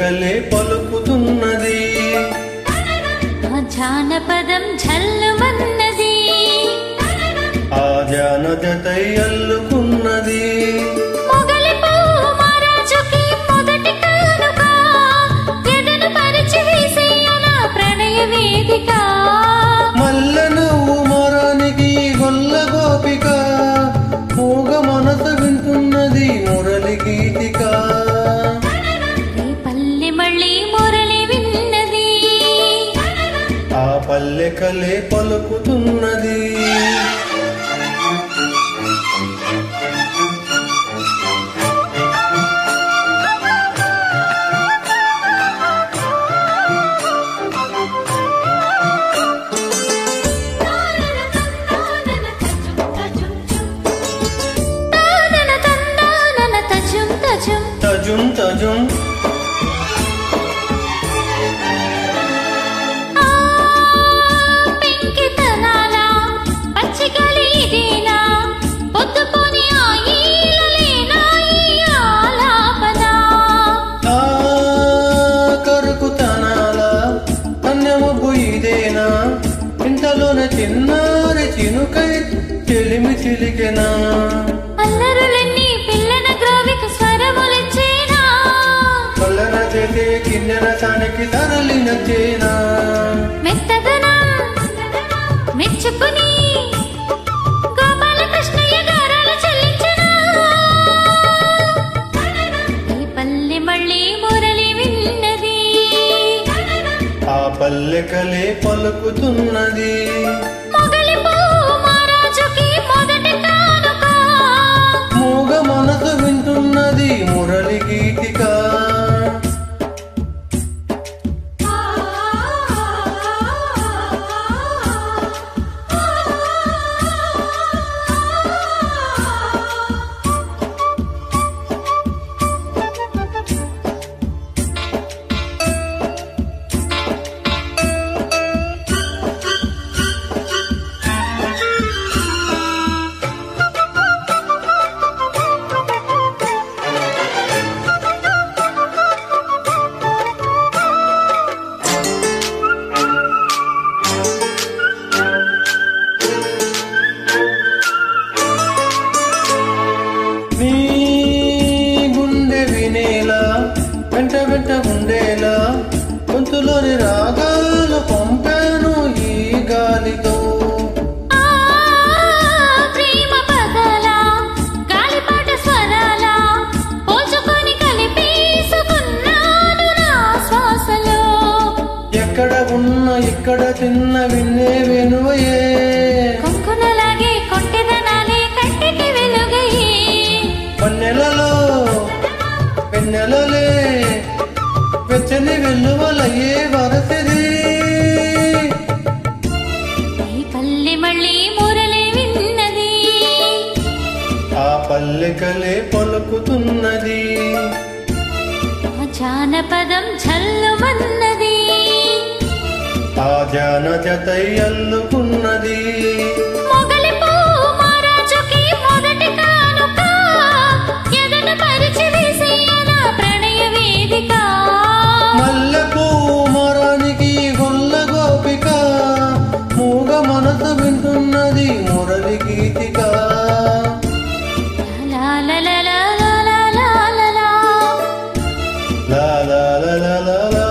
కలే పలుకుతున్నది ఆ జానపదం ఝల్లుమన్నది ఆ జానజతై అల్లుకున్నది మొగలి పువ్వు మహారాజుకి మొదటి కానుక ఎదను పరిచి వేసేయన ప్రణయ వేదిక మల్ల నువ్వు మరానికి గొల్ల గోపిక మూగ మనసు వింటున్నది మురళి గీతిక ఈ పల్లె మళ్ళీ మురళి విన్నది ఆ పల్లె కలే పలుకుతున్నది తజుం తజుం పెంకితనాల పచ్చికలి ఇదేనా పొద్దుపోని ఆయిలలేనా ఈ ఆలాపన ఆ కరుకుతనాల కన్యమబ్బు ఇదేనా ఇంతలోన చిన్నారి చినుకై చెలిమి చిలికెనా అల్లరులన్నీ పిల్లన గ్రోవిక స్వరములిచ్చేనా కొల్లన చేతే కిన్నెర తానికి తరలి నచ్చేనా మెత్తదనం మెచ్చుకుని గోపాలకృష్ణయ్య గారాలు చెల్లించనా ఈ పల్లె మళ్ళీ మురళి విన్నది ఆ పల్లె కలే పలుకుతున్నది మొగలి పువ్వు మహారాజుకి మొదటి కానుక మూగ మనసు వింటున్నది మురళి గీతిక నీ గుండె వినేలా వెంట వెంట ఉండేలా గొంతులోని రాగాలు పంపాను ఈ గాలితో ప్రేమ పదాల గాలిపాట స్వరాల పోచుకొని కలిపేసుకున్నాను నా శ్వాసలో ఎక్కడ ఉన్న ఇక్కడ చిన్న విన్నే వెనువయే కొంకునలాగే కొంటెదనాలే కంటికి వెలుగయ్యే పన్నెలలో పెన్నెలలే వెచ్చని వెల్లువలయ్యే వరసిది ఈ పల్లె మళ్ళీ మురళి విన్నది ఆ పల్లె కలే పలుకుతున్నది ఆ జానపదం ఝల్లుమన్నది ఆ జానజతై అల్లుకున్నది మొగలి పువ్వు మహారాజుకి మొదటి కానుక ఎదను పరిచి వేసేయన ప్రణయ వేదిక మల్లెపూ మరానికి గొల్ల గోపిక మూగ మనసు వింటున్నది మురళి గీతిక లా లా లా లా లా లా లా లా లా లా లా లా లా